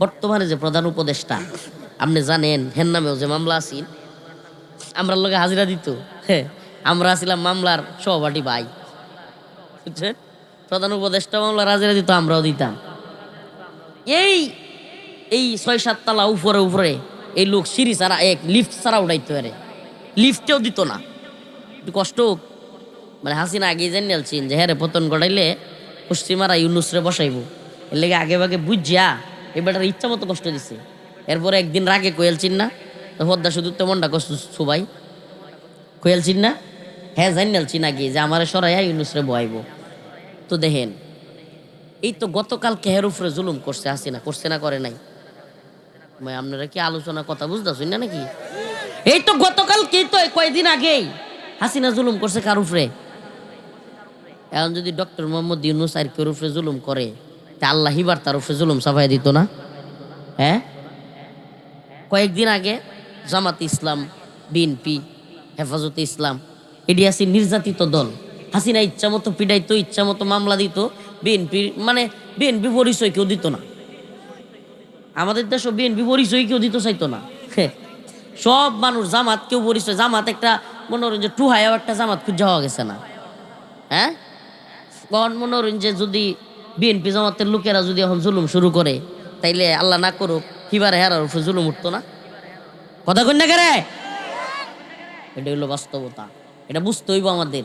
বর্তমানে যে প্রধান উপদেষ্টা আপনি জানেন হের নামেও যে মামলা আছি আমরা লোকে হাজিরা দিত। হ্যাঁ, আমরা আসছিলাম মামলার সহপাঠী ভাই, বুঝছেন? প্রধান উপদেষ্টা মামলার হাজিরা দিত, আমরাও দিতাম। এই এই 6-7 তলা উপরে উপরে এই লোক সিঁড়ি ছাড়া এক লিফট ছাড়া উঠাইতে পারে, লিফটেও দিত না। একটু কষ্ট হোক, মানে হাসিনা আগে জানি আলছিন যে হ্যাঁ রে পতন ঘটাইলে পশ্চিমারা ইউনুসরে বসাইব, এর লেগে আগে ভাগে বুঝিয়া এবারটার ইচ্ছা মতো কষ্ট দিছে। এরপরে একদিন রাগে কোয়েলছিন না তো হদ্দা শুধু তেমনটা কষ্ট সবাই কোয়েলছিন না, হ্যাঁ জানি আলছিন আগে যে আমার সরাইয়া ইউনুসরে বয়াইব। তো দেখেন এই তো গতকাল কেহের উপরে জুলুম করছে হাসিনা, করছে না করে নাই? আপনারা কি আলোচনা কথা বুঝতেছেন না নাকি? এই তো গতকাল কি তো কয়েকদিন আগেই হাসিনা জুলুম করছে কার উপরে? এখন যদি ডক্টর মোহাম্মদ ইউনুস আর কেউ উপরে জুলুম করে তা আল্লাহ হিবার তার উপরে জুলুম চাপাই দিত না? হ্যাঁ, কয়েকদিন আগে জামাত ইসলাম, বিএনপি, হেফাজতে ইসলাম এটি আছে নির্যাতিত দল। হাসিনা ইচ্ছা মতো পিটাইতো, ইচ্ছা মতো মামলা দিত। বিএনপি মানে বিএনপি পরিচয় কেউ দিত না। আমাদের দেশও বিএনপি পরিচয় কেউ দিতে চাইতো না। সব মানুষ জামাত কেউ পরিচয়, জামাত একটা মনোরঞ্জন টুহাইও একটা জামাত খুঁজে হওয়া গেছে না। হ্যাঁ, কখন মনোরঞ্জন যদি বিএনপি জামাতের লোকেরা যদি এখন জুলুম শুরু করে তাইলে আল্লাহ না করুক হিবারে হেরার উপরে জুলুম উঠতো না? কথা কই না কেরে? এটা হইলো বাস্তবতা, এটা বুঝতে হইব আমাদের।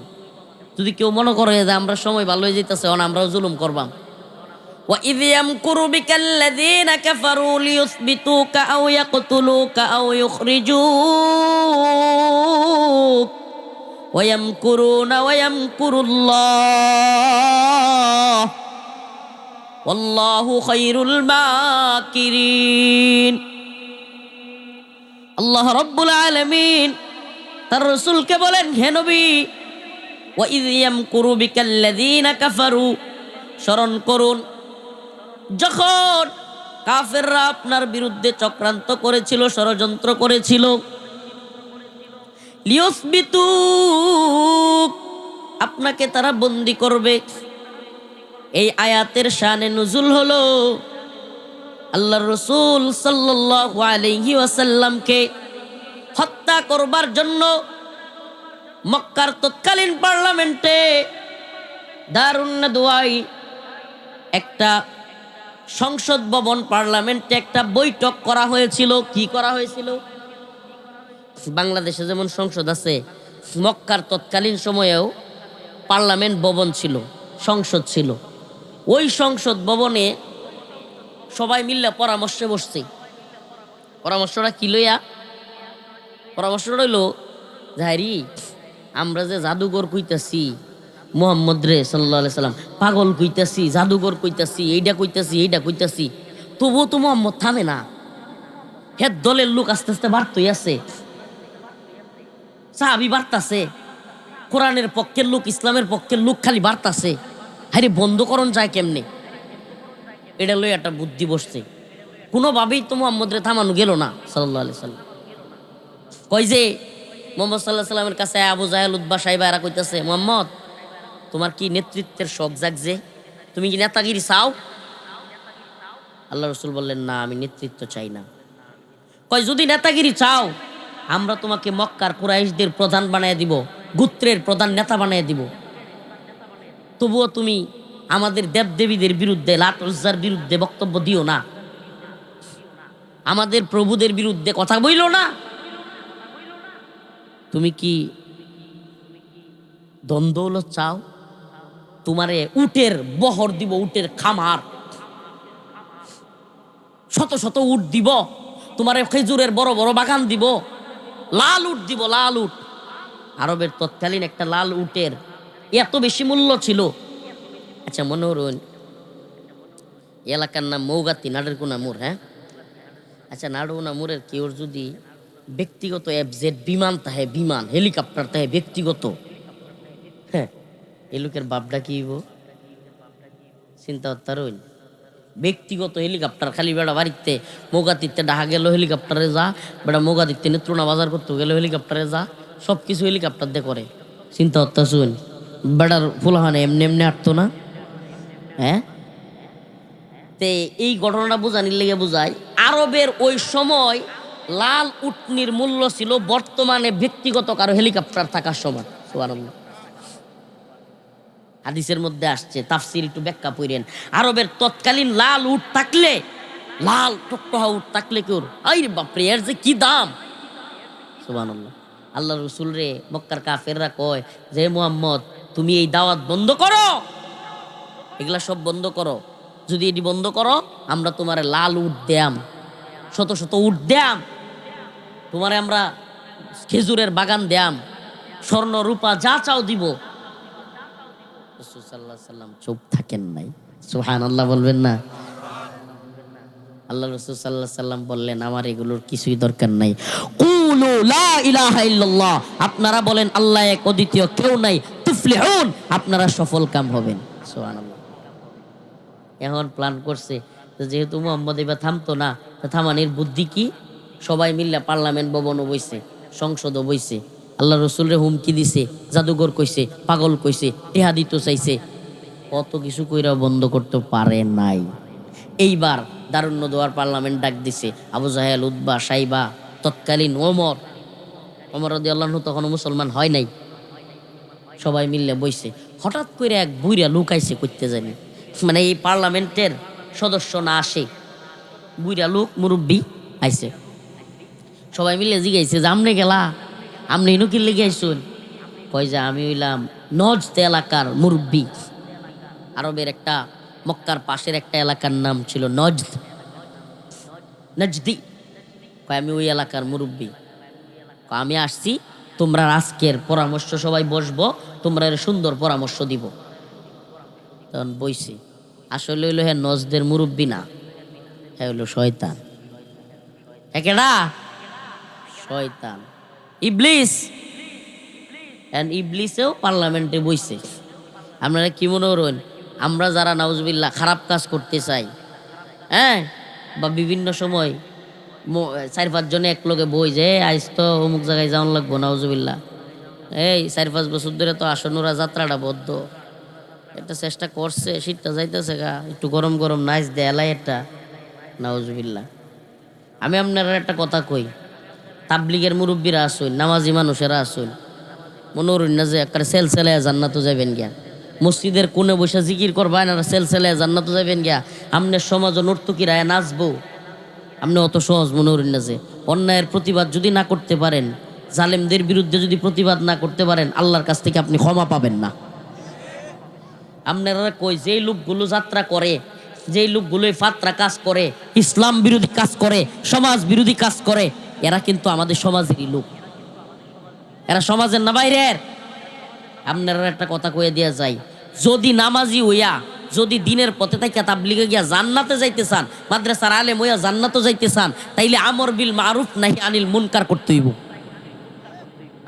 যদি কেউ মনে করে যে আমরা সময় ভালো হয়ে যেতেছে এখন আমরাও জুলুম করবাম, وَإِذْ يَمْكُرُ بِكَ الَّذِينَ كَفَرُوا لِيُثْبِتُوكَ أَوْ يَقْتُلُوكَ أَوْ يُخْرِجُوكَ وَيَمْكُرُونَ وَيَمْكُرُ اللَّهُ وَاللَّهُ خَيْرُ الْمَاكِرِينَ। আল্লাহ রাব্বুল আলামিন তার রাসূলকে বলেন, হে নবী, وَإِذْ يَمْكُرُ بِكَ الَّذِينَ كَفَرُوا, স্মরণ করুন যখন কাফেররা আপনার বিরুদ্ধে চক্রান্ত করেছিল, ষড়যন্ত্র করেছিল। লিয়ুসবিতুক, আপনাকে তারা বন্দী করবে। এই আয়াতের শানে নুজুল হলো আল্লাহর রাসূল সাল্লাল্লাহু আলাইহি ওয়াসাল্লামকে হত্যা করবার জন্য মক্কার তৎকালীন পার্লামেন্টে দারুন নাদওয়ায় একটা সংসদ ভবন, পার্লামেন্টে একটা বৈঠক করা হয়েছিল। কি করা হয়েছিল? বাংলাদেশে যেমন সংসদ আছে, মক্কার তৎকালীন সময়েও পার্লামেন্ট ভবন ছিল, সংসদ ছিল। ওই সংসদ ভবনে সবাই মিললে পরামর্শে বসছে। পরামর্শটা কি লইয়া? পরামর্শটা হইল যাহারি আমরা যে জাদুঘর কইতাছি মুহাম্মদ রে সাল্লাল্লাহু আলাইহি সাল্লাম, পাগল কইতাছি, জাদুঘর কইতাছি, এইটা কইতাছি, এইটা কইতাছি, তবুও তো মুহাম্মদ থামে না। হের দলের লোক আস্তে আস্তে বাড়তই আছে, সাহাবী বাড়তাছে, কোরআনের পক্ষের লোক, ইসলামের পক্ষের লোক খালি বাড়তাছে। হারে বন্ধ করণ যায় কেমনে? এটা লই একটা বুদ্ধি বসছে। কোনোভাবেই তো মুহাম্মদ রে থামানো গেল না সাল্লাল্লাহু আলাইহি সাল্লাম। কই যে মুহাম্মদ সাল্লাল্লাহু আলাইহি সাল্লামের কাছে আবু জাহেল, উতবা, সাইবা এরা কইতাছে, মুহাম্মদ তোমার কি নেতৃত্বের শখ জাগছে? তুমি কি নেতাগিরি চাও? আল্লাহ রাসূল বললেন, না, আমি নেতৃত্ব চাই না। কয় যদি নেতাগিরি চাও আমরা তোমাকে মক্কার কুরাইশদের প্রধান বানায় দিব, গোত্রের প্রধান নেতা বানায় দিব, তবুও তুমি আমাদের দেবদেবীদের বিরুদ্ধে, লাত উজ্জার বিরুদ্ধে বক্তব্য দিও না, আমাদের প্রভুদের বিরুদ্ধে কথা বইল না। তুমি কি দ্বন্দ্বৌলত চাও? তোমারে উটের বহর দিব, উটের খামার, শত শত উট দিব, তোমারে খেজুরের বড় বড় বাগান দিব, লাল উট দিব, লাল উট। আরবের তৎকালীন একটা লাল উটের এত বেশি মূল্য ছিল। আচ্ছা মনে হন এলাকার নাম মৌগাতি, নাডেরকুনা মোড়। হ্যাঁ, আচ্ছা নাডুনা মোড়ের কেউ যদি ব্যক্তিগত এফজেড বিমান তাহে, বিমান হেলিকপ্টার তাহে ব্যক্তিগত, হ্যাঁ, এই লোকের বাপডা কি চিন্তা করতে রইল। ব্যক্তিগত হেলিকপ্টার খালি বেড়া বাড়িতে মৌগাতিতে ডাহা গেল হেলিকপ্টারে যা, বেড়া মৌগাতিতে নেত্রুনা বাজার করতে গেল হেলিকপ্টারে যা, সব কিছু হেলিকপ্টার দিয়ে করে। চিন্তা করতে শুন, বেড়ার ফুলাহানে এমনি এমনি আটতো না। হ্যাঁ, তে এই ঘটনাটা বোঝানির লেগে বোঝায় আরবের ওই সময় লাল উটনির মূল্য ছিল বর্তমানে ব্যক্তিগত কারো হেলিকপ্টার থাকার সমান। সুবহানাল্লাহ। হাদিসের মধ্যে আসছে, তাফসীর একটু ব্যাখ্যা করেন। আরবের তৎকালীন লাল উট থাকলে, লাল টকটকা উট থাকলে কেউ আরে বাপরে এর যে কি দাম। সুবহানাল্লাহ। আল্লাহ রসুল রে মক্কার কাফেররা কয় যে মুহাম্মদ তুমি এই দাওয়াত বন্ধ করো, এগুলা সব বন্ধ করো। যদি এটি বন্ধ করো আমরা তোমারে লাল উট দেয়াম, শত শত উট দেয়াম, তোমারে আমরা খেজুরের বাগান দেয়াম, স্বর্ণ রূপা যা চাও দিব। রাসূল সাল্লাল্লাহু আলাইহি সাল্লাম চুপ থাকেন নাই। সুবহানাল্লাহ বলবেন না? আল্লাহ রাসূল সাল্লাল্লাহু আলাইহি সাল্লাম বললেন আমার এগুলোর কিছুই দরকার নাই। কুলু লা ইলাহা ইল্লাল্লাহ, আপনারা বলেন আল্লাহ এক, অদ্বিতীয় কেউ নাই, তুফলিহুন, আপনারা সফল কাম হবেন। সুবহানাল্লাহ। এখন প্ল্যান করছে যেহেতু মুহাম্মদ এবার থামতো না, থামানির বুদ্ধি কি? সবাই মিলে পার্লামেন্ট ভবনও বইছে, সংসদও বইছে, আল্লাহ রসুলরে হুমকি দিছে, জাদুঘর কইছে, পাগল কইছে, টেহা দিতে চাইছে, কত কিছু কইরা বন্ধ করতে পারে নাই। এইবার দারুণ দোয়ার পার্লামেন্ট ডাক দিছে। আবু জাহেল, উতবা, সাইবা, তৎকালীন ওমর রাদিয়াল্লাহু আনহু তখনও মুসলমান হয় নাই, সবাই মিলে বইছে। হঠাৎ করে এক বুইরা লুকাইছে করতে জানি, মানে এই পার্লামেন্টের সদস্য না আসে, বুইরা লোক মুরব্বী আইছে। সবাই মিলে জিগাইছে যে আমনে গেলা, আমনে ইনু কি লেগে আইসুন? কয় যে আমি হইলাম নজদ এলাকার মুরব্বী। আরবের একটা মক্কার পাশের একটা এলাকার নাম ছিল নজদি। কয় আমি ওই এলাকার মুরব্বী, আমি আসছি, তোমরা আজকের পরামর্শ সবাই বসবো, তোমরা এর সুন্দর পরামর্শ দিব। তখন বইছি, আসলে হইলো হ্যাঁ নজদের মুরব্বী না, হ্যাঁ হইলো শয়তান। একেডা শয়তান, ইবলিস। ইবলিসেও পার্লামেন্টে বইছে। আপনারা কি মনে করেন আমরা যারা নাউজুবিল্লাহ খারাপ কাজ করতে চাই, হ্যাঁ, বা বিভিন্ন সময় 4-5 জনে এক লগে বই যে আইস তো অমুক জায়গায় যাওয়ান লাগবো, নাউজুবিল্লাহ, এই 4-5 বছর ধরে তো আসনুরা যাত্রাটা বদ্ধ, একটা চেষ্টা করছে, শীতটা যাইতেছে গা, একটু গরম গরম নাইস দেয়ালাই একটা, নাউজুবিল্লাহ। আমি আপনারা একটা কথা কই, তাবলিগের মুরব্বীরা আসুন, নামাজি মানুষেরা আসুন, মনে করেন না যে একটা সেলসেলায় জান্নাত যাবেন গিয়া, মসজিদের কোণে বসে জিকির করবেন আর সেলসেলায় জান্নাত যাবেন গিয়া, আমনের সমাজ নর্তকীরায় নাচবো, আপনি অত সহজ মনে করেন না। যে অন্যায়ের প্রতিবাদ যদি না করতে পারেন, জালেমদের বিরুদ্ধে যদি প্রতিবাদ না করতে পারেন, আল্লাহর কাছ থেকে আপনি ক্ষমা পাবেন না। আপনারা কই যেই লোকগুলো যাত্রা করে, যেই লোকগুলো ফাত্রা কাজ করে, ইসলাম বিরোধী কাজ করে, সমাজ বিরোধী কাজ করে, এরা কিন্তু আমাদের সমাজেরই লোক, এরা সমাজের না বাইরের। আপনারা একটা কথা কয়ে দেয়া যায়, যদি নামাজি হইয়া যদি দিনের পথে থেকে তাবলিগে গিয়া জান্নাতে যাইতে চান, মাদ্রাসার আলেম হইয়া জান্নাতে যাইতে চান, তাইলে আমর বিল মারুফ নাহি আনিল মুনকার করতে হইব।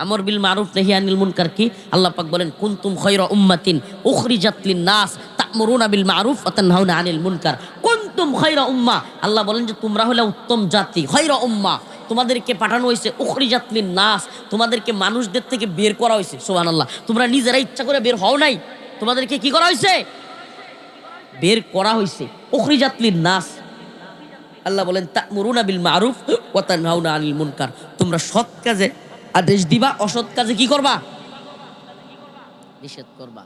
আমর বিল মারুফ নাহি আনিল মুনকার কি? আল্লাহ পাক বলেন কুনতুম খায়রা উম্মাতিন উখরিজাত লিন-নাস তা'মুরুনা বিল মারুফ ওয়া তানহাউনা আনিল মুনকার। কুনতুম খায়রা উম্মাহ, আল্লাহ বলেন যে তোমরা হলে উত্তম জাতি, খায়রা উম্মাহ, তোমাদেরকে পাঠানো হয়েছে উখরিজাত লিন-নাস, তোমাদেরকে মানুষদের থেকে বের করা হয়েছে। সুবহানাল্লাহ। তোমরা নিজেরা ইচ্ছা করে বের হও নাই, তোমাদেরকে কি করা হয়েছে? বের করা হয়েছে, উখরিজাত লিন-নাস। আল্লাহ বলেন তা'মুরুনা বিল মারুফ ওয়া তানহাউনা আনিল মুনকার, তোমরা সৎ কাজে আদেশ দিবা, অসৎ কাজে কি করবা? নিষেধ করবা।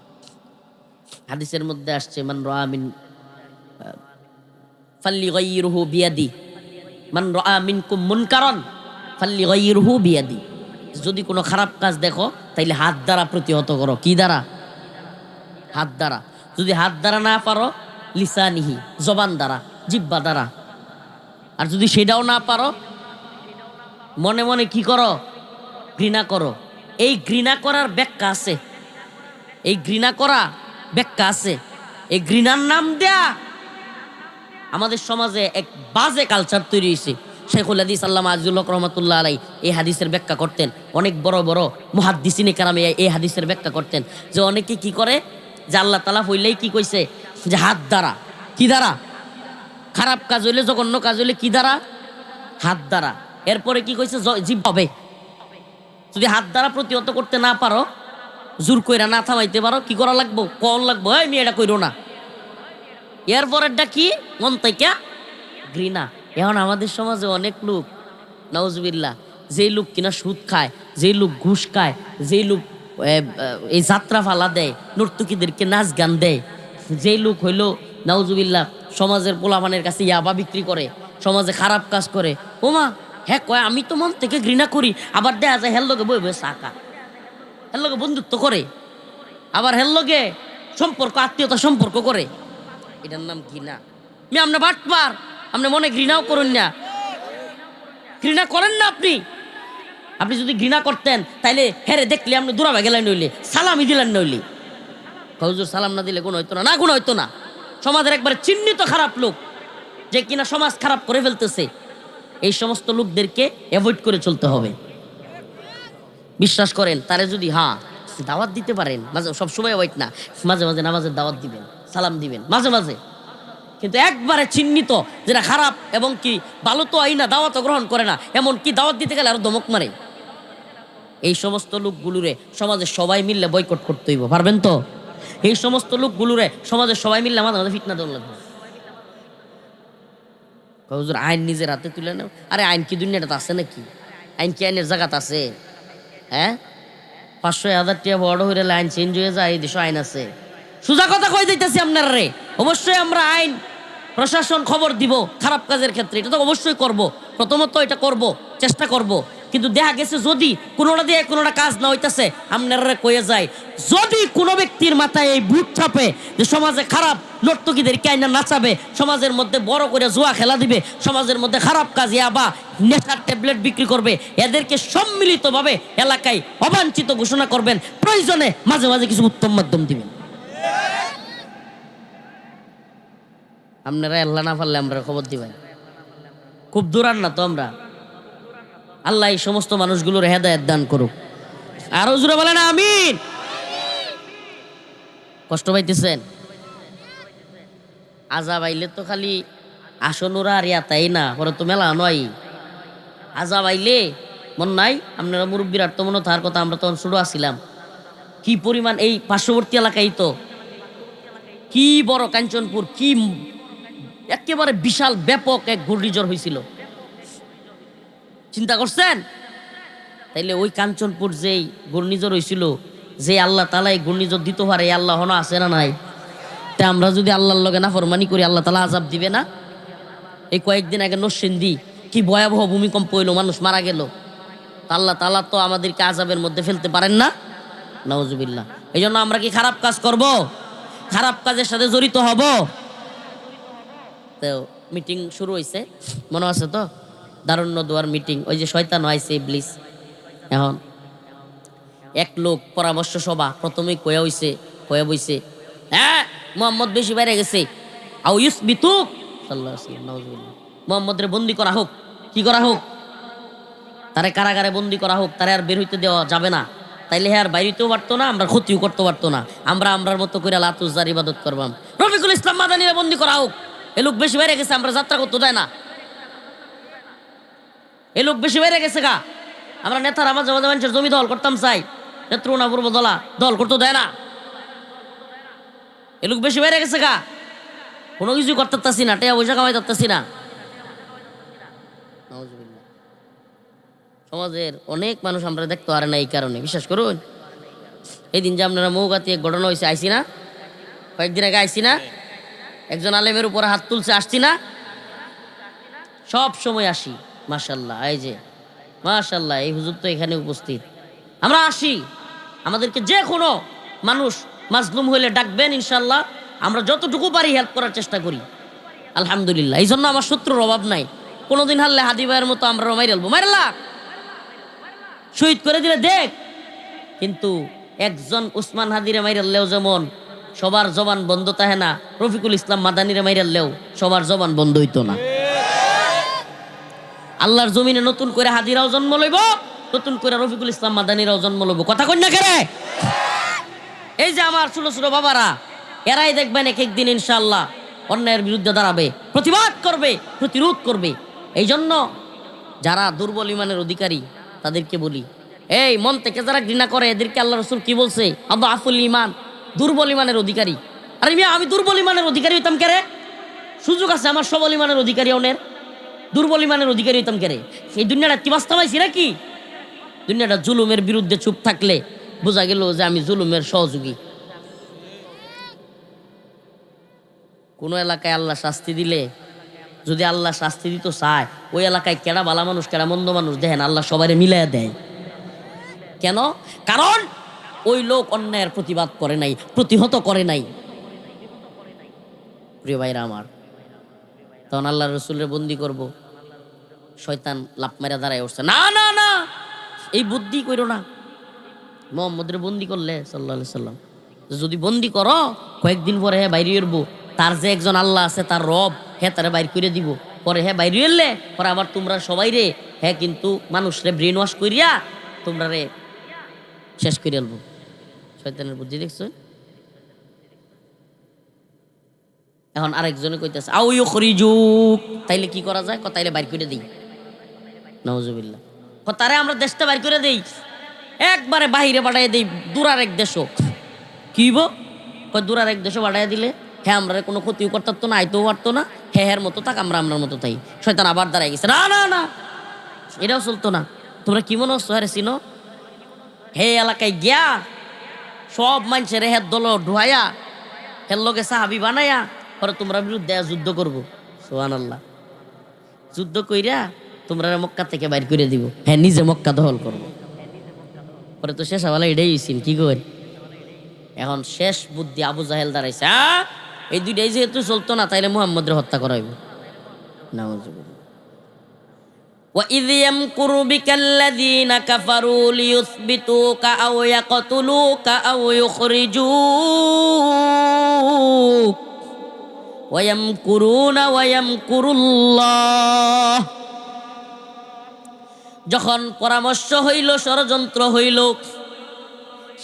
হাদিসের মধ্যে আসছে মান রাআ মিন ফাল্লিগাইরহু বিয়াদি, মান রাআ মিনকুম মুনকারান ফাল্লিগাইরহু বিয়াদি, যদি কোনো খারাপ কাজ দেখো তাইলে হাত দ্বারা প্রতিহত করো। কি দ্বারা? হাত দ্বারা। যদি হাত দ্বারা না পারো, লিসানিহি, জবান দ্বারা, জিহ্বা দ্বারা। আর যদি সেটাও না পারো, মনে মনে কি করো? ঘৃণা করো। এই ঘৃণা করার ব্যাখ্যা আছে, এই ঘৃণা করা ব্যাখ্যা আছে। এই ঘৃণার নাম দেয়া আমাদের সমাজে এক বাজে কালচার তৈরি হয়েছে। শেখুল হাদিস আল্লামা আজিজুল হক রহমাতুল্লাহ আলাই এই হাদিসের ব্যাখ্যা করতেন। অনেক বড় বড় মুহাদ্দিসিনে কেরামে এই হাদিসের ব্যাখ্যা করতেন যে অনেকে কি করে, যে আল্লাহ তাআলা হইলেই কি কইছে যে হাত দ্বারা। কি দ্বারা? খারাপ কাজ হইলে, জঘন্য কাজ হইলে কি দ্বারা? হাত দ্বারা। এরপরে কি কইছে? জিহ্বা হবে। যদি হাত দ্বারা প্রতিহত করতে না পারো, জোর কইরা না থামাইতে পারো, কি করা লাগবো? কল লাগবো, এই মেয়ে এটা কইরো না, এরপরেরটা কি? মন থেকে ঘৃণা। এখন আমাদের সমাজে অনেক লোক, নাউজুবিল্লাহ, যেই লোক কিনা সুদ খায়, যেই লোক ঘুষ খায়, যেই লোক এই যাত্রা ফালা দেয়, নর্তকীদেরকে নাচ গান দেয়, যেই লোক হইল নাউজুবিল্লাহ সমাজের পোলাপানের কাছে ইয়াবা বিক্রি করে, সমাজে খারাপ কাজ করে, ওমা হ্যাঁ কয় আমি তো মন থেকে ঘৃণা করি, আবার দেখা যায় হের লগে বই বই চাকা, হের লগে বন্ধুত্ব করে, আবার হের লগে সম্পর্ক আত্মীয়তা সম্পর্ক করে। এটার নাম ঘৃণা। আপনি বাটপার, আপনি মনে ঘৃণাও করুন না, ঘৃণা করেন না আপনি। আপনি যদি ঘৃণা করতেন তাইলে হেরে দেখলে আপনি দূরাবে গেলেন নইলে সালামই দিলেন নইলে। হুজুর সালাম না দিলে গুণ হইতো না, না গুণ হইতো না। সমাজের একবারে চিহ্নিত খারাপ লোক যে কিনা সমাজ খারাপ করে ফেলতেছে, এই সমস্ত লোকদেরকে অ্যাভয়েড করে চলতে হবে। বিশ্বাস করেন তারে যদি দাওয়াত দিতে পারেন, মাঝে সবসময় অ্যাভয়েড না, মাঝে মাঝে নামাজের দাওয়াত দিবেন, সালাম দিবেন মাঝে মাঝে, কিন্তু একবারে চিহ্নিত যেটা খারাপ এবং কি ভালো তো আই না, দাওয়াতও গ্রহণ করে না, এমন কি দাওয়াত দিতে গেলে আরো ধমক মারে, এই সমস্ত লোকগুলোরে সমাজে সবাই মিললে বয়কট করতে হইব। পারবেন তো? এই সমস্ত লোকগুলোরে সমাজে সবাই মিললে মাঝে মাঝে ফিটনা দেওয়া লাগবে। হুজুর আইন নিজের হাতে তুলে নাও। আরে আইন কি দুনিয়াটা আছে নাকি? আইন কি আইনের জায়গাতে আছে? হ্যাঁ, 500,000 টাকা বড় হয়ে আইন চেঞ্জ হয়ে যায়, এই দেশে আইন আছে? সোজা কথা কই দিতেছি আপনারা রে, অবশ্যই আমরা আইন প্রশাসন খবর দিব খারাপ কাজের ক্ষেত্রে, এটা তো অবশ্যই করব, প্রথমত এটা করব, চেষ্টা করব। কিন্তু দেখা গেছে যদি কোনোটা দিয়ে কোনোটা কাজ না হইতেছে, আপনারা কয়ে যায় যদি কোনো ব্যক্তির মাথায় এই ভূত চাপে যে সমাজে খারাপ নর্তকীদের কাইনা নাচাবে, সমাজের মধ্যে বড় করে জুয়া খেলা দিবে, সমাজের মধ্যে খারাপ কাজ বা নেশার ট্যাবলেট বিক্রি করবে, এদেরকে সম্মিলিতভাবে এলাকায় অবাঞ্ছিত ঘোষণা করবেন, প্রয়োজনে মাঝে মাঝে কিছু উত্তম মাধ্যম দিবেন। আপনারা আল্লাহ না পারলে আমরা খবর দিবেন। খুব দূরান না তো আমরা। আল্লাহ এই সমস্ত মানুষগুলোর হেদায়েত দান করুক। আরো জোরে বলেন আমিন। কষ্ট পাইতেছেন? আজাব আইলে তো খালি আসনুরা আর ইয়াতাই না, পরে তো মেলা নয়। আজাব আইলে মন নাই আপনারা মুরব্বীর আর তো মনে তার কথা, আমরা তখন ছোট আসছিলাম, কি পরিমাণ এই পার্শ্ববর্তী এলাকায় তো কি বড় কাঞ্চনপুর, কি একেবারে বিশাল ব্যাপক এক ঘূর্ণিঝড় হয়েছিল, চিন্তা করছেন? তাইলে ওই কাঞ্চনপুর যেই ঘূর্ণিঝড় হয়েছিল, যে আল্লাহ তাআলা এই ঘূর্ণিঝড় দিতে পারে, আল্লাহ হনো আছে না নাই? তা আমরা যদি আল্লাহর লগে নাফরমানি করি, আল্লাহ তাআলা আযাব দিবে না? এই কয়েকদিন আগে নরসিংদী কি ভয়াবহ ভূমিকম্প হইলো, মানুষ মারা গেল। আল্লাহ তাআলা তো আমাদেরকে আযাবের মধ্যে ফেলতে পারেন না, নাউজুবিল্লাহ। এই জন্য আমরা কি খারাপ কাজ করব? খারাপ কাজের সাথে জড়িত হব? তো মিটিং শুরু হয়েছে, মনে আছে তো? দারুণ্য দোয়ার মিটিং, ওই যে শয়তান আইছে ইবলিস। এখন এক লোক পরামর্শ সভা প্রথমেই কয়া হইছে, কয়া বইছে, হ্যাঁ মোহাম্মদ বেশি বাইরে গেছে, আও ইউসবিতুক সাল্লাল্লাহু আলাইহি ওয়াসাল্লাম, নাউজুবিল্লাহ, মোহাম্মদরে বন্দি করা হোক, কি করা হোক? তারে কারাগারে বন্দি করা হোক, তারে আর বের হইতে দেওয়া যাবে না। তাইলে হ্যাঁ আর বাইরেতেও পারতো না, আমরা ক্ষতিও করতে পারতো না, আমরা আমরার মতো করে লাতুজার ইবাদত করবাম। রফিকুল ইসলাম মাদানিরে বন্দি করা হোক, এ লোক বেশি বাইরে গেছে, আমরা যাত্রা করতে দেয় না, এ লোক বেশি বাইরে গেছে গা, আমরা নেতারা মাঝে মাঝে মানুষের জমি দল করতাম চাই, নেত্রকোনা পূর্ব দল করতে দেয় না, এ লোক বেশি বাইরে গেছে গা, কোনো কিছু করতে পারতাছি না, টাকা পয়সা কামাই পারতাছি না। সমাজের অনেক মানুষ আমরা দেখতে পারে না এই কারণে, বিশ্বাস করুন। এই দিন যে আপনারা মৌগাতি এক ঘটনা হয়েছে, আইসি না? কয়েকদিন আগে আইসি না? একজন আলেমের উপরে হাত তুলছে, আসছি না? সব সময় আসি, মাশাআল্লাহ, এই যে মাশাআল্লাহ, এই হুজুর তো এখানে উপস্থিত। আমরা আসি, আমাদেরকে যে কোনো মানুষ মাজলুম হইলে ডাকবেন, ইনশাল্লাহ আমরা যতটুকু পারি হেল্প করার চেষ্টা করি, আলহামদুলিল্লাহ। এই জন্য আমার শত্রুর অভাব নাই। কোনোদিন হারলে হাদি ভাইয়ের মতো আমরা মাইরালবো, মাইরাল্লা শহীদ করে দিলে দেখ, কিন্তু একজন উসমান হাদিরে মাইরাল্লেও যেমন সবার জবান বন্ধ থাকে না, রফিকুল ইসলাম মাদানিরে মাইরাল্লেও সবার জবান বন্ধ হইতো না। আল্লাহর জমিনে নতুন করে হাদিরাও জন্ম লইব, নতুন করে রফিকুল ইসলাম মাদানিরাও জন্ম লইব। কথা কই না কেরে? এই যে আমার ছোট ছোট বাবারা, এরাই দেখবেন এক একদিন ইনশাআল্লাহ অন্যায়ের বিরুদ্ধে দাঁড়াবে, প্রতিবাদ করবে, প্রতিরোধ করবে। এই জন্য যারা দুর্বল ইমানের অধিকারী তাদেরকে বলি, এই মন থেকে যারা ঘৃণা করে এদেরকে আল্লাহ রাসূল কি বলছে? আদআফুল ঈমান, দুর্বল ইমানের অধিকারী। আরে মিয়া, আমি দুর্বল ইমানের অধিকারী হইতাম কেরে? সুযোগ আছে আমার সবল ইমানের অধিকারী অনের, দুর্বল ইমানের অধিকারী হইতাম কেরে? এই দুনিয়াটা কি বাস্তবাইছি নাকি? দুনিয়াটা জুলুমের বিরুদ্ধে চুপ থাকলে বোঝা গেল যে আমি জুলুমের সহযোগী। কোন এলাকায় আল্লাহ শাস্তি দিলে, যদি আল্লাহ শাস্তি দিত চায়, ওই এলাকায় কেডা ভালো মানুষ কেডা মন্দ মানুষ দেখেন আল্লাহ সবাই মিলাইয়া দেয়। কেন? কারণ ওই লোক অন্যায়ের প্রতিবাদ করে নাই, প্রতিহত করে নাই। প্রিয় ভাইরা আমার, তখন আল্লাহ রসুলের বন্দি করব, শয়তান লাফ মারা দাঁড়ায় উঠছে, না না না, এই বুদ্ধি কইরো না। মোহাম্মদের বন্দি করলে সাল্লাল্লাহু আলাইহি সাল্লাম, যদি বন্দি করো কয়েকদিন পরে হ্যাঁ বাইরে এরবো, তার যে একজন আল্লাহ আছে তার রব, হ্যাঁ তারা বাইর করে দিব, পরে হ্যাঁ বাইরে এলে পরে আবার তোমরা সবাই রে হ্যাঁ কিন্তু মানুষরে ব্রেন ওয়াশ করিয়া তোমরা রে শেষ করে আলবো। শয়তানের বুদ্ধি দেখছো? এখন আরেকজনে কইতেছে আও ইউখরিজুক, তাইলে কি করা যায়? তাইলে বাইর করে দিই। নাউজুবিল্লাহ। তারে আমরা দেশটা বাইর করে দেই, একবারে বাহিরে পাঠাই দেই, দূরার এক দেশও। কি দূরার এক দেশও পাঠাই দিলে হ্যাঁ আমরা কোনো ক্ষতিও করতো না, আইতেও পারতো না, হ্যাঁ মতো থাক, আমরা আমরার মতো তাই। শয়তান আবার দাঁড়াই গেছে, না না না, এটাও চলতো না। তোমরা কি মনে হচ্ছো হ্যাঁ চিনো? হে এলাকায় গিয়া সব মানুষের হের দল ঢুয়াইয়া হের লগে সাহাবি বানাইয়া পরে তোমরা বিরুদ্ধে যুদ্ধ করবো। সুবহানাল্লাহ। যুদ্ধ কইরা তোমরা মক্কা থেকে বাইর করে দিব, হ্যাঁ নিজে মক্কা দখল করবো। পরে তো শেষ হওয়ালা এটাই হইছেন, কি কর? এখন শেষ বুদ্ধি আবু জাহেল দাঁড়াইছে, এই দুইটাই যেহেতু চলতো না তাইলে মুহাম্মদের হত্যা করাইব। নাউজুবিল্লাহ। وَإِذْ يَمْكُرُ بِكَ الَّذِينَ كَفَرُوا لِيُثْبِتُوكَ أَوْ يَقْتُلُوكَ أَوْ يُخْرِجُوكَ وَيَمْكُرُونَ وَيَمْكُرُ اللَّهُ। যখন পরামর্শ হইল, ষড়যন্ত্র হইল,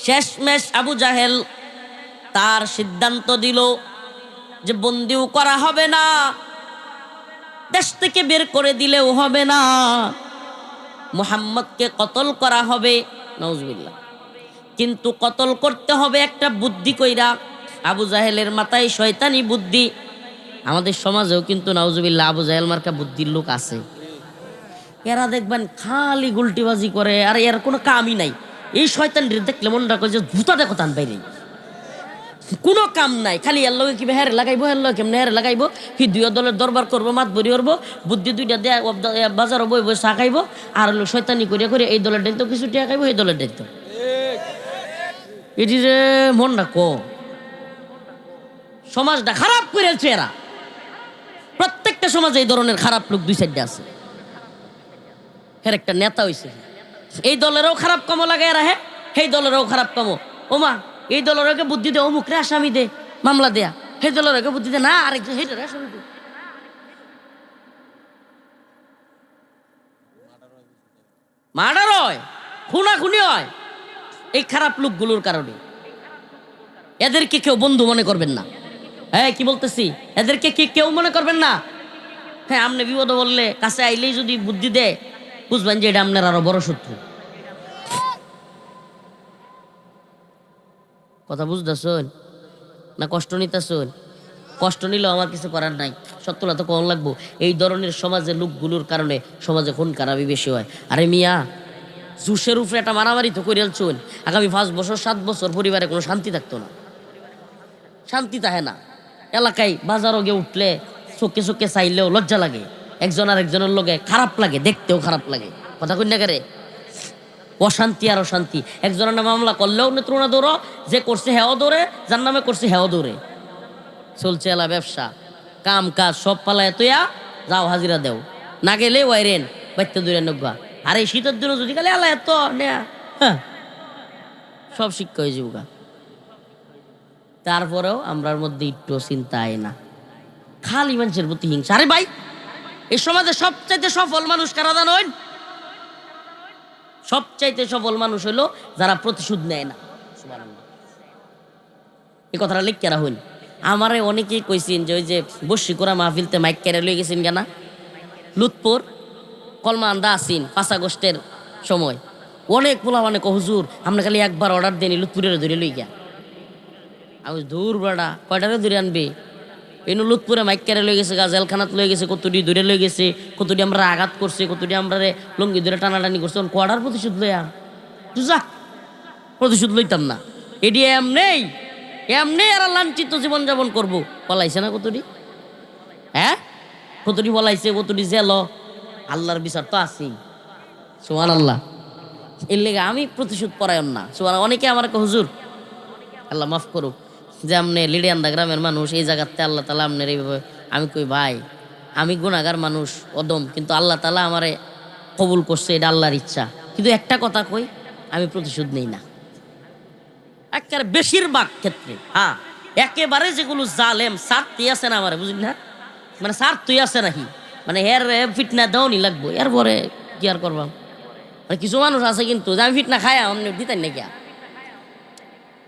শেষমেশ আবু জাহেল তার সিদ্ধান্ত দিল যে বন্দিও করা হবে না, দেশ থেকে বের করে দিলেও হবে না, মুহাম্মদকে কতল করা হবে। নাউজুবিল্লাহ। কিন্তু কতল করতে হবে একটা বুদ্ধি কইরা। আবু জাহেলের মাথায় শয়তানি বুদ্ধি। আমাদের সমাজেও কিন্তু নাউজুবিল্লাহ আবু জাহেল মার্কা বুদ্ধির লোক আছে। এরা দেখবেন খালি গুলটিবাজি করে, আর এর কোনো কামই নাই। এই শয়তান দেখলে মনটা কয় যে জুতা দেখো তান বাইরে, কোনো কাম নাই, খালি এর লগে কি হেরে লাগাইবো, এর লগে কেমনে হেরে লাগাইবো, কি দুই দলের দরবার করবো, মাত বরি করবো, বুদ্ধি দুইটা দেয় বাজারও বই বই চা খাইবো, আর হলো শয়তানি করিয়া করে এই দলের দায়িত্ব কিছু টিয়া খাইবো, এই দলের দায়িত্ব। এটি যে মন রাখো, সমাজটা খারাপ করেছে এরা। প্রত্যেকটা সমাজে এই ধরনের খারাপ লোক দুই সাইডে আছে। হের একটা নেতা হইছে, এই দলেরও খারাপ কামো লাগে এরা, হ্যাঁ সেই দলেরও খারাপ কামো। ওমা এই দলের বুদ্ধি দে, অমুক রে আসামি দে, মামলা দেয়া, সেই দলের বুদ্ধি দে, না আরেকজন সেই আসামি দে। মার্ডার হয়, খুনাখুনি হয় এই খারাপ লোকগুলোর কারণে। এদেরকে কেউ বন্ধু মনে করবেন না। হ্যাঁ কি বলতেছি, এদেরকে কি কেউ মনে করবেন না। হ্যাঁ আপনি বিপদ বললে কাছে আইলেই যদি বুদ্ধি দেয়, বুঝবেন যে এটা আপনার আরো বড় শত্রু। কথা বুঝতেছেন না? কষ্ট নিতেছেন? কষ্ট নিলেও আমার কিছু করার নাই, সত্যটা তো কম লাগবো। এই ধরনের সমাজের লোকগুলোর কারণে সমাজে খুন খারাপই বেশি হয়। আরে মিয়া, জুসের উপরে একটা মারামারি তো করে চল, আগামী 5 বছর 7 বছর পরিবারে কোনো শান্তি থাকতো না, শান্তি থাকে না। এলাকায় বাজারও গিয়ে উঠলে চোখে চোখে চাইলেও লজ্জা লাগে, একজন আর একজনের লগে খারাপ লাগে, দেখতেও খারাপ লাগে। কথা কই না করে? অশান্তি আর অশান্তি। একজনের নামে মামলা করলেও নেত্রনা দৌড়ো, যে করছে হেও দৌড়ে, যার নামে করছে হেও দৌড়ে। চলছে এলা ব্যবসা, কাম কাজ সব পালায় তুইয়া যাও, হাজিরা দেও, না গেলে ওয়াইরেন বাইতে দূরে নব্বা। আর এই শীতের দিনও যদি গেলে এলা এত নেয়া, হ্যাঁ সব শিক্ষা হয়ে যাবো। তারপরেও আমরার মধ্যে একটু চিন্তা আয় না, খালি মানুষের প্রতি হিংসা। আরে ভাই, এই সমাজে সবচাইতে সফল মানুষ কারা জানেন? সবচাইতে সফল মানুষ হলো যারা প্রতিশোধ নেয় না। এই কথাটা লিখ রাখুন। আমারে অনেকেই কইছেন যে ওই যে বসি করা মাহফিলতে মাইক কেড়ে লই গেছেন কেনা, লুৎপুর কলমা আন্দা আসিন 5 আগস্টের সময়, অনেক পোলা অনেক হুজুর আমরা খালি একবার অর্ডার দেনি লুৎপুরের ধরে লই গিয়া। আমি দূর বেড়া কয়টারে ধরে আনবে, এই লুৎপুরে মাইকারে লয়ে গেছে, জেলখানাত লয়ে গেছে, কতটি দূরে লয়ে গেছে, কতটি আমরা আঘাত করছে, কতটি আমরা লঙ্গি ধরে টানাটানি করছে, কোয়ার্টার প্রতিশোধ লইয়া যা প্রতিশোধ লইতাম না। এটি এমনি আর লাঞ্ছিত জীবনযাপন করবো। পলাইছে না কতটি, হ্যাঁ কতটি পলাইছে, কতটি জেল, আল্লাহর বিচার তো আছেই। সুবহানাল্লাহ। এর লেগে আমি প্রতিশোধ পরায়ণ না। অনেকে আমার হুজুর আল্লাহ মাফ করুক যে আপনি লিডিয়ান্দা গ্রামের মানুষ, এই জায়গাতে আল্লাহ তালা আপনার এইভাবে। আমি কই ভাই, আমি গুনাহগার মানুষ অদম, কিন্তু আল্লাহ তালা আমারে কবুল করছে, এটা আল্লাহর ইচ্ছা। কিন্তু একটা কথা কই, আমি প্রতিশোধ নেই না একেবারে বেশিরভাগ ক্ষেত্রে। হ্যাঁ, একেবারে যেগুলো জালেম স্বার্থই আছে না আমার, বুঝলি না, মানে স্বার্থই আছে নাকি, মানে এর ফিটনা দেওয়ানি লাগবো, এরপরে কি আর করবাম। মানে কিছু মানুষ আছে কিন্তু আমি ফিটনা খাই আপনি দিতেন নাকি,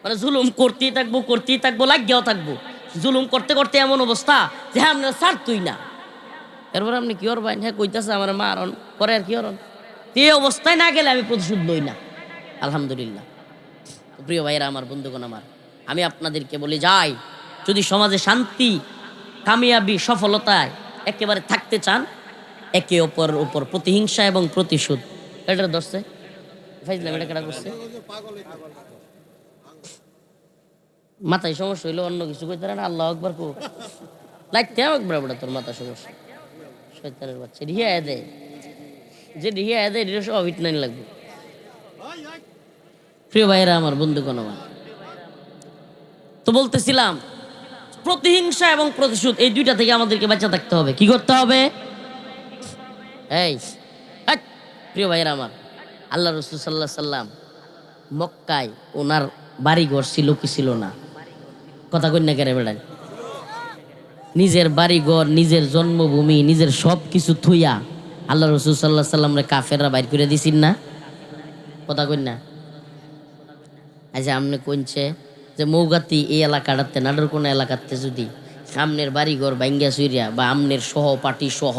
মানে জুলুম করতেই থাকবো লাগিয়াও থাকবো, জুলুম করতে করতে এমন অবস্থা যে হ্যাঁ আপনার স্বার্থই না। এরপরে আপনি কি করবেন, হ্যাঁ কইতাছে আমার মারণ পরে আর কি করন। এই অবস্থায় না গেলে আমি প্রতিশোধ লই না, আলহামদুলিল্লাহ। প্রিয় ভাইয়েরা আমার, বন্ধুগণ আমার, আমি আপনাদেরকে বলি যাই, যদি সমাজে শান্তি, কামিয়াবি, সফলতায় একেবারে থাকতে চান, একে অপরের উপর প্রতিহিংসা এবং প্রতিশোধ, এটা ধরছে ফাইজলাম, এটা কেটা করছে, মাথায় সমস্যা হইলো অন্য কিছু কইতে না, আল্লাহ আকবার কো লাগতে একবার বড় তোর মাথা সমস্যা, শয়তানের বাচ্চা রিয়া দেয়, যে রিয়া দেয় এটা সব ফিটনানি লাগবে। প্রিয় ভাইয়েরা আমার, বন্ধুগণ আমার, তো বলতেছিলাম প্রতিহিংসা এবং প্রতিশোধ, এই দুইটা থেকে আমাদেরকে বাঁচা থাকতে হবে। কি করতে হবে? এই প্রিয় ভাইয়েরা আমার, আল্লাহ রাসূল সাল্লাল্লাহু আলাইহি সাল্লাম মক্কায় ওনার বাড়িঘর ছিল কি ছিল না? কথা কই না কেরে বেড়ায়, নিজের বাড়িঘর, নিজের জন্মভূমি, নিজের সব কিছু থুইয়া আল্লাহ রাসূল সাল্লাল্লাহু আলাইহি সাল্লামরে কাফেররা বাইর করে দিছিন না? কথা কই না? আচ্ছা, আমনে কইছে যে মৌগাতি এই এলাকাটাতে, নাটোর কোন এলাকাতে যদি আমনের বাড়িঘর ভাঙ্গা চুরিয়া বা আমনের সহপাঠী সহ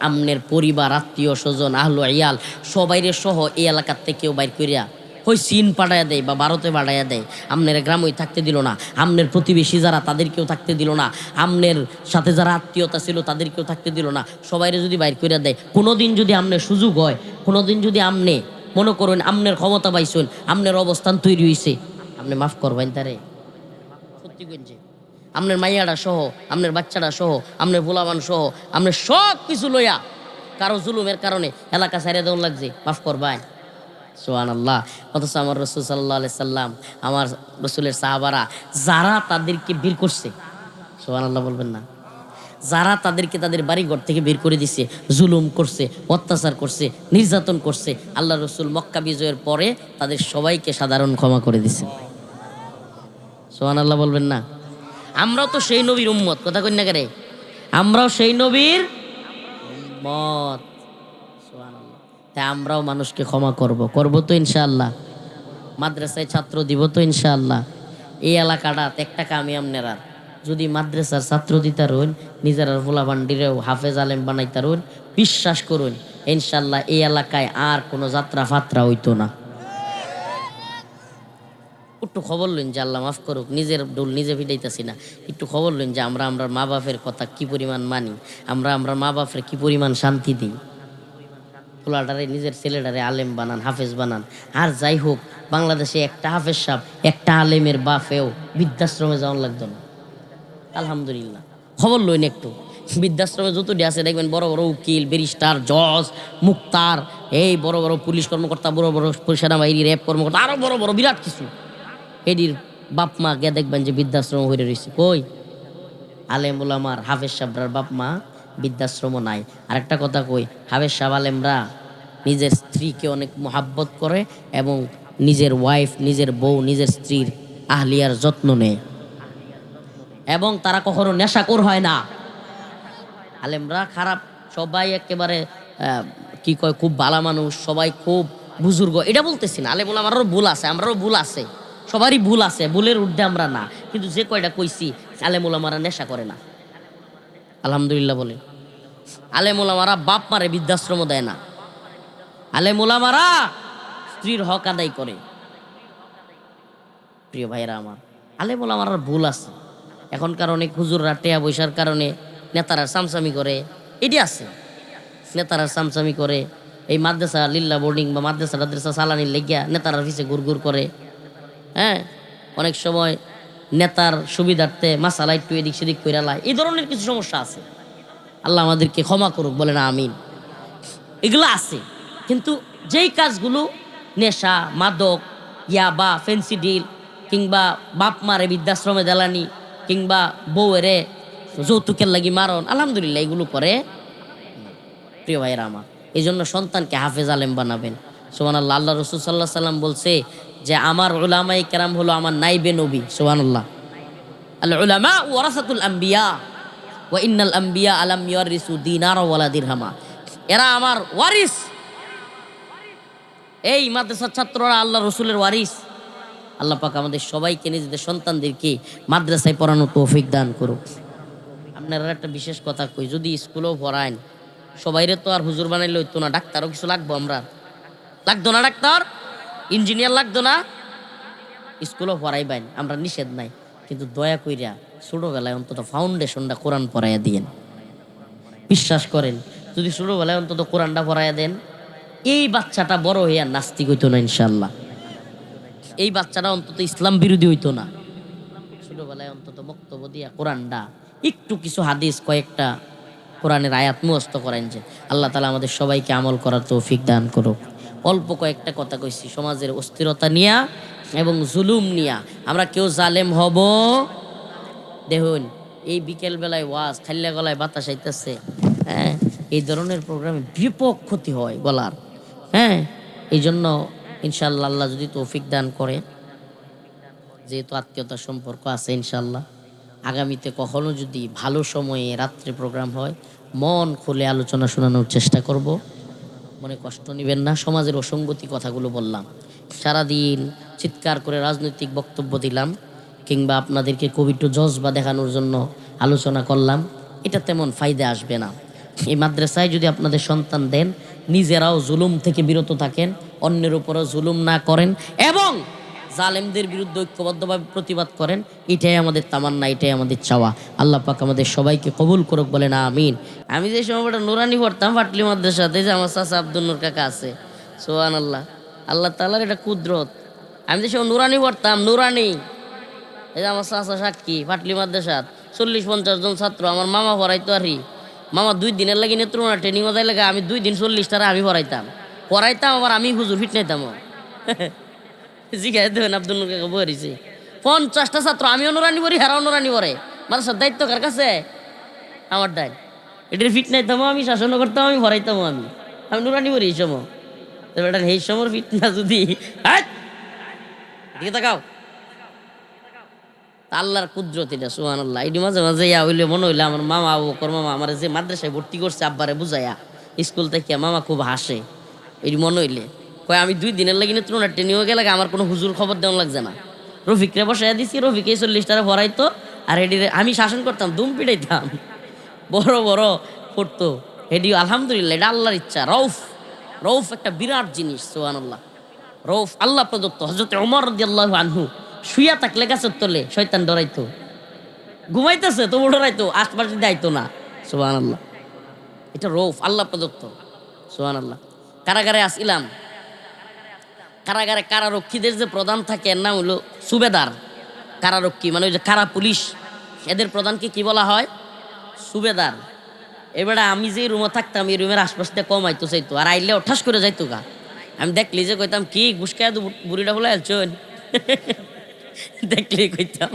আমনের পরিবার, আত্মীয় স্বজন, আহলো ইয়াল সবাইরে সহ এই এলাকার থেকে কেউ বাইর করিয়া ওই চীন পাঠাইয়া দেয় বা ভারতে পাঠাইয়া দেয়, আমনের গ্রামই থাকতে দিল না, আমনের প্রতিবেশী যারা তাদেরকেও থাকতে দিল না, আমনের সাথে যারা আত্মীয়তা ছিল তাদেরকেও থাকতে দিল না, সবাইরে যদি বাইর করিয়া দেয়, কোনোদিন যদি আমনের সুযোগ হয়, কোনোদিন যদি আমনে মনে করুন আমনের ক্ষমতা পাইছেন, আমনের অবস্থান তৈরি হয়েছে, আপনি মাফ করবেন তারে? সত্যি কইছে, আমনের মাইয়াটা সহ, আমনের বাচ্চাটা সহ, আমনের পোলাবান সহ, আমনের সব কিছু লইয়া কারো জুলুমের কারণে এলাকা ছাইড়া দেওয়ান লাগছে, মাফ করবেন? সুবহানাল্লাহ। অথচ আমার রাসূল সাল্লাল্লাহু আলাইহি সাল্লাম, আমার রাসূলের সাহাবারা যারা তাদেরকে বের করছে, সুবহানাল্লাহ বলবেন না, যারা তাদেরকে তাদের বাড়িঘর থেকে বের করে দিছে, জুলুম করছে, অত্যাচার করছে, নির্যাতন করছে, আল্লাহ রাসূল মক্কা বিজয়ের পরে তাদের সবাইকে সাধারণ ক্ষমা করে দিছে। সুবহানাল্লাহ বলবেন না? আমরাও তো সেই নবীর উম্মত, কথা কই না কেরে, আমরাও সেই নবীর উম্মত। সুবহানাল্লাহ। তাই আমরাও মানুষকে ক্ষমা করব তো ইনশাআল্লাহ। মাদ্রাসায় ছাত্র দিব তো ইনশাআল্লাহ। এই এলাকাটা একটা কামি আমনেরা যদি মাদ্রাসার ছাত্র দিতারুন, নিজের ভোলা বান্ডিরেও হাফেজ আলেম বানাইতারুন, বিশ্বাস করুন ইনশাআল্লাহ এই এলাকায় আর কোনো যাত্রা ফাত্রা হইতো না। একটু খবর লইন যে আল্লাহ মাফ করুক, নিজের ডোল নিজে ভিটাইতেছি না, একটু খবর লইন যে আমরা মা বাপের কথা কি পরিমাণ মানি, আমরা মা বাপের কি পরিমাণ শান্তি দিই। পোলাটারে, নিজের ছেলেটারে আলেম বানান, হাফেজ বানান। আর যাই হোক, বাংলাদেশে একটা হাফেজ সাহেব, একটা আলেমের বাপেও বৃদ্ধাশ্রমে যাওয়ার লাগতো না, আলহামদুলিল্লাহ। খবর লইন একটু, বৃদ্ধাশ্রমে যতটি আছে দেখবেন বড় বড় উকিল, ব্যারিস্টার, জজ, মুক্তার, এই বড় বড় পুলিশ কর্মকর্তা, বড় বড় সেনাবাহিনী, র্যাব কর্মকর্তা, আরো বড় বড় বিরাট কিছু, এটির বাপ মা গে দেখবেন যে বৃদ্ধাশ্রম হয়ে রয়েছে। কই? আলেম ওলামার, হাফেজ সাহেবরার বাপ মা বৃদ্ধাশ্রম নাই। আরেকটা কথা কই, হাফেজ সাহেব আলেমরা নিজের স্ত্রীকে অনেক মোহাব্বত করে এবং নিজের ওয়াইফ, নিজের বউ, নিজের স্ত্রীর আহলিয়ার যত্ন নেয় এবং তারা কখনো নেশাখোর হয় না। আলেমরা খারাপ, সবাই একেবারে কি কয়, খুব ভালো মানুষ, সবাই খুব বুজুর্গ, এটা বলতেছি না। আলেম ওলামারও ভুল আছে, আমরারও ভুল আছে, সবারই ভুল আছে, ভুলের ঊর্ধ্বে আমরা না। কিন্তু যে কয়টা কইছি, আলেম ওলামারা নেশা করে না, আলহামদুলিল্লাহ বলে। আলেম ওলামারা বাপ মারে বৃদ্ধাশ্রম দেয় না, আলেম ওলামারা স্ত্রীর হক আদায় করে। প্রিয় ভাইরা আমার, আলেম ওলামার ভুল আছে, এখনকার অনেক হুজুররা টেয়া পয়সার কারণে নেতারা সামসামি করে, এটি আছে, নেতারা সামসামি করে। এই মাদ্রাসা লিল্লা বোর্ডিং বা মাদ্রাসা টাদ্রাসা চালানির লেগিয়া নেতারা পিছে গুড় করে। হ্যাঁ, অনেক সময় নেতার সুবিধার্থে মাসালা একটু এদিক সেদিক করে লাই, এই ধরনের কিছু সমস্যা আছে। আল্লাহ আমাদেরকে ক্ষমা করুক, বলে না আমিন। এগুলো আছে, কিন্তু যেই কাজগুলো নেশা, মাদক, ইয়াবা, ফেন্সি ডিল, কিংবা বাপ মারে বৃদ্ধাশ্রমে দেলানি, কিংবা বউয়েরে যৌতুকের লাগি মারণ, আলহামদুলিল্লাহ এগুলো করে। প্রিয় ভাইয়েরা আমার, এই জন্য সন্তানকে হাফেজ আলেম বানাবেন। সুবহানাল্লাহ। আল্লাহ রাসূল সাল্লাল্লাহু আলাইহি ওয়াসাল্লাম বলছে যে আমার উলামায়ে কেরাম হলো আমার নাইবে নবী। সুবহানাল্লাহ। আল উলামা ওয়ারাসাতুল আম্বিয়া ওয়া ইন্নাল আম্বিয়া আলাম ইউরিসু দিনারা ওয়ালা দিরহামা। এরা আমার ওয়ারিস। এই মাদ্রাসার ছাত্ররা আল্লাহ রসুলের ওয়ারিস। আল্লাহ পাক আমাদের সবাইকে নিজেদের সন্তানদেরকে মাদ্রাসায় পড়ানোর তৌফিক দান করুক। আপনারা একটা বিশেষ কথা কই, যদি স্কুলেও পড়ায়, সবাইরে তো আর হুজুর বানাইলে হইতো না, ডাক্তারও কিছু লাগবো। আমরা লাগতো না, ডাক্তার ইঞ্জিনিয়ার লাগতো না, স্কুলেও পড়াইবেন, আমরা নিষেধ নাই। কিন্তু দয়া কইরা ছোটবেলায় অন্তত ফাউন্ডেশনটা কোরআন পড়াইয়া দিয়েন। বিশ্বাস করেন, যদি ছোটবেলায় অন্তত কোরআনটা পড়াইয়া দেন, এই বাচ্চাটা বড় হইয়া নাস্তিক হইতো না ইনশাল্লাহ। এই বাচ্চাটা অন্তত ইসলাম বিরোধী হইতো না। ছোটবেলায় অন্তত বক্তব্য দিয়া কোরআনটা একটু কিছু হাদিস কয়েকটা কোরআনের আয়াত মুখস্থ করেন, যে আল্লাহ তাআলা আমাদের সবাইকে আমল করার তৌফিক দান করুক। অল্প কয়েকটা কথা কইছি, সমাজের অস্থিরতা নিয়া এবং জুলুম নিয়া আমরা কেউ জালেম হব। দেখুন, এই বিকেল বেলায় ওয়াজ, খাল্লা গলায় বাতাস আইতেছে, হ্যাঁ, এই ধরনের প্রোগ্রামে ব্যাপক ক্ষতি হয় গলার। হ্যাঁ, এই জন্য ইনশাল্লাহ আল্লাহ যদি তৌফিক দান করে, যেহেতু আত্মীয়তার সম্পর্ক আছে, ইনশাল্লাহ আগামীতে কখনো যদি ভালো সময়ে রাত্রে প্রোগ্রাম হয়, মন খুলে আলোচনা শোনানোর চেষ্টা করব। মনে কষ্ট নেবেন না। সমাজের অসঙ্গতি কথাগুলো বললাম, সারাদিন চিৎকার করে রাজনৈতিক বক্তব্য দিলাম, কিংবা আপনাদেরকে কবিটু জজবা দেখানোর জন্য আলোচনা করলাম, এটা তেমন ফায়দা আসবে না। এই মাদ্রাসায় যদি আপনাদের সন্তান দেন, নিজেরাও জুলুম থেকে বিরত থাকেন, অন্যের উপরও জুলুম না করেন, এবং জালেমদের বিরুদ্ধে ঐক্যবদ্ধভাবে প্রতিবাদ করেন, এটাই আমাদের তামান্না, এটাই আমাদের চাওয়া। আল্লাহ পাক আমাদের সবাইকে কবুল করুক, বলে না আমিন। আমি যে সময়টা নুরানি পড়তাম পাটলি মাদ্রাসাতে, যে আমার চাচা আব্দুল নূর কাকা আছে, সুবহানাল্লাহ, আল্লাহ তাআলার এটা কুদরত। আমি যে সময় নুরানি পড়তাম, নুরানি, এই যে আমার চাচা সাক্ষী, পাটলি মাদ্রাসাত 40-50 জন ছাত্র, আমার মামা পড়াইতো। আর মামা 2 দিনের লাগে নেত্রকোনা ট্রেনিং ওদের লাগে, আমি 2 দিন 40টারা আমি পড়াইতাম, আবার আমি হুজুর ফিট নাইতাম। জিজ্ঞাসা দেবেন আব্দুল নূর কাকা বলেছে 50টা ছাত্র, আমি অনুরানি পড়ি, হারা অনুরানি পড়ে, মাদ্রাসার দায়িত্ব কার কাছে? আমার দায়। এটার ফিট নাইতাম আমি, শাসন করতাম আমি, পড়াইতাম আমি, আমি নুরানি পড়ি এই সময়। তবে এটা এই সময় ফিট না, যদি দিকে তাকাও, আল্লাহর কুদরত এটা, সুবহানাল্লাহ। এটি মাঝে মাঝে ইয়া হইলে মনে হইলে আমার মামা বকর মামা আমার যে মাদ্রাসায় ভর্তি করছে আব্বারে বুঝাইয়া স্কুল থেকে, মামা খুব হাসে। এটি মনে হইলে কয় আমি 2 দিনের লাগে নেত্রকোনা ট্রেনিংও গেলে আমার কোনো হুজুর খবর দেওয়া লাগছে না, রফিকরে বসাইয়া দিছি, রফিকে 40টারা ভরাইতো, আর এটিরে আমি শাসন করতাম, দুম পিটাইতাম, বড় বড় পড়তো। এটি আলহামদুলিল্লাহ, এটা আল্লাহর ইচ্ছা। রৌফ একটা বিরাট জিনিস, সুবহানাল্লাহ। রৌফ আল্লাহ প্রদত্ত। হযরত ওমর রাদিয়াল্লাহু আনহু শুইয়া থাকলে গাছের তলে শয়তান ডরাইতো, ঘুমাইতেছে তবু ডরাইতো, আশপাশে যাইতো না, সুবহানাল্লাহ। এটা রৌফ আল্লাহ প্রদত্ত, সুবহানাল্লাহ। কারাগারে আসিলাম, কারাগারে কারারক্ষীদের যে প্রধান থাকে এর নাম হলো সুবেদার। কারারক্ষী মানে ওই যে কারা পুলিশ, এদের প্রধানকে কি বলা হয়? সুবেদার। এবারে আমি যে রুমে থাকতাম, এই রুমের আশপাশটা কম আইতো চাইতো, আর আইলে ঠাস করে যাইতো গা। আমি দেখলি যে কইতাম, কি গুসকায় বুড়িটা বলে আলছন, দেখলেই কইতাম,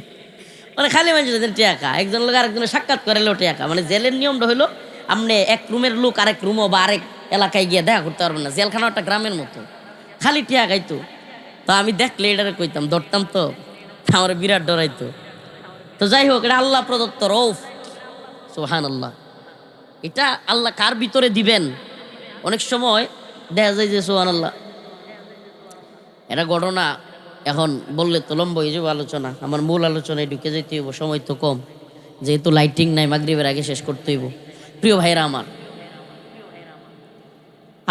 মানে খালি মানুষের টিয়াকা, একজন লোক আরেকজনের সাক্ষাৎ করে টিয়াকা। মানে জেলের নিয়মটা হইলো, আপনি এক রুমের লোক আরেক রুমও বা আরেক এলাকায় গিয়ে দেখা করতে পারবেন না, জেলখানা একটা গ্রামের মতো, খালি টিয়া খাইতো। তো আমি দেখলে এটারে কইতাম, ধরতাম তো, আমার বিরাট ডরাইতো। তো যাই হোক, এটা আল্লাহ প্রদত্ত রৌফ, সুবহানাল্লাহ। এটা আল্লাহ কার ভিতরে দিবেন, অনেক সময় দেখা যায় যে, সুবহানাল্লাহ, এটা ঘটনা এখন বললে তো লম্বা হয়ে যাবে আলোচনা। আমার মূল আলোচনায় ঢুকে যেতে হইব, সময় তো কম, যেহেতু লাইটিং নাই, মাগরিবের আগে শেষ করতে হইব। প্রিয় ভাইরা আমার,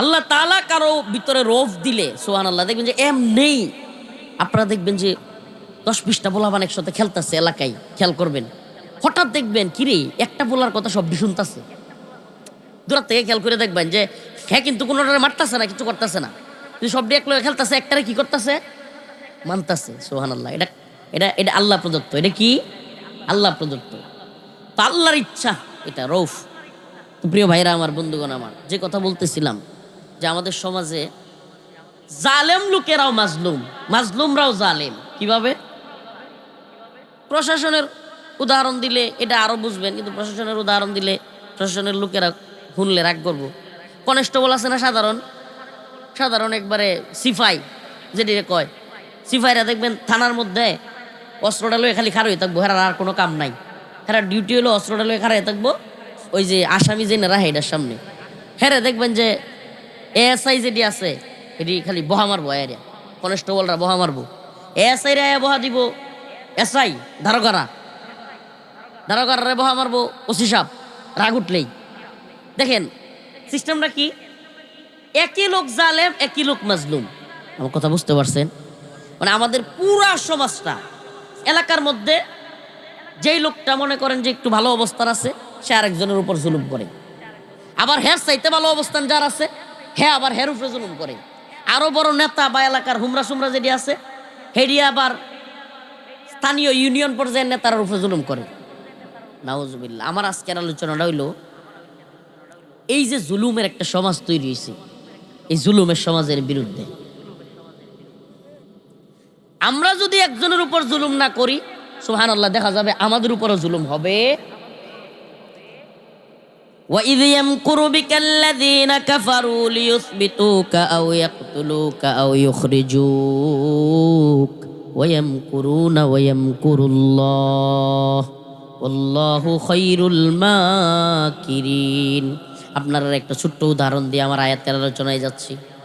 আল্লাহ তাআলা কারো ভিতরে রৌফ দিলে, সুবহানাল্লাহ, দেখবেন যে এমনি আপনারা দেখবেন যে 10-20টা পোলাপান একসাথে খেলতেছে এলাকায়, খেয়াল করবেন, হঠাৎ দেখবেন কিরে একটা বলার কথা সবটি শুনতেছে, দূর থেকে খেয়াল করে দেখবেন যে হ্যাঁ কিন্তু কোনোটারে মারতেছে না, কিছু করতেছে না, কিন্তু সবটি এক লগে খেলতেছে, একটারে কি করতেছে, মানতেছে। সুবহানাল্লাহ। এটা এটা এটা আল্লাহ প্রদত্ত। এটা কি আল্লাহ প্রদত্ত, তা আল্লাহর ইচ্ছা এটা রৌফ। তো প্রিয় ভাইরা আমার, বন্ধুগণ আমার, যে কথা বলতেছিলাম যে আমাদের সমাজে জালেম লোকেরাও মাজলুম, মাজলুমরাও জালেম। কিভাবে? প্রশাসনের উদাহরণ দিলে এটা আরো বুঝবেন, কিন্তু প্রশাসনের উদাহরণ দিলে প্রশাসনের লোকেরা শুনলে রাগ করবো। কনস্টেবল আছে না সাধারণ, সাধারণ একবারে সিপাই যেটি কয়, সিপাইরা দেখবেন থানার মধ্যে অস্ত্রটা লয়ে খালি খাড়া হয়ে থাকবো, হেরার আর কোনো কাম নাই, হেরার ডিউটি হলো অস্ত্রটা লয়ে খাড়া হয়ে থাকবো, ওই যে আসামি যে নেরা এটার সামনে। হেরে দেখবেন যে এএসআই যেটি আছে এটি খালি বহা মারবো, এরিয়া কনস্টেবলরা বহা মারবো, এএসআই রে বহা দিব, এসআই ধারকারা ধারকারে বহা মারবো, ওসি সাহেব রাগ উঠলেই। দেখেন সিস্টেমটা কি, একই লোক জালেম একই লোক মাজলুম। আমার কথা বুঝতে পারছেন? মানে আমাদের পুরা সমাজটা, এলাকার মধ্যে যেই লোকটা মনে করেন যে একটু ভালো অবস্থান আছে, সে আরেকজনের উপর জুলুম করে, আবার হের চাইতে ভালো অবস্থান যার আছে হ্যাঁ আবার হের উপরে জুলুম করে। আরো বড় নেতা বা এলাকার হুমরা সুমরা যেটি আছে হেডি আবার স্থানীয় ইউনিয়ন পর্যায়ের নেতার উপরে জুলুম করে। নাউজুবিল্লাহ। আমার আজকের আলোচনাটা হইল এই যে জুলুমের একটা সমাজ তৈরি হয়েছে, এই জুলুমের সমাজের বিরুদ্ধে আমরা যদি একজনের উপর জুলুম না করি, সুবহানাল্লাহ, দেখা যাবে আমাদের উপরও জুলুম হবে। وَإِذْ يَمْكُرُ بِكَ الَّذِينَ كَفَرُوا لِيُثْبِتُوكَ أَوْ يَقْتُلُوكَ أَوْ يُخْرِجُوكَ وَيَمْكُرُونَ وَيَمْكُرُ اللَّهُ وَاللَّهُ خَيْرُ الْمَاكِرِينَ। আপনারা একটা ছোট্ট উদাহরণ দিয়ে আমার আয়াতের আলোচনায় যাচ্ছি।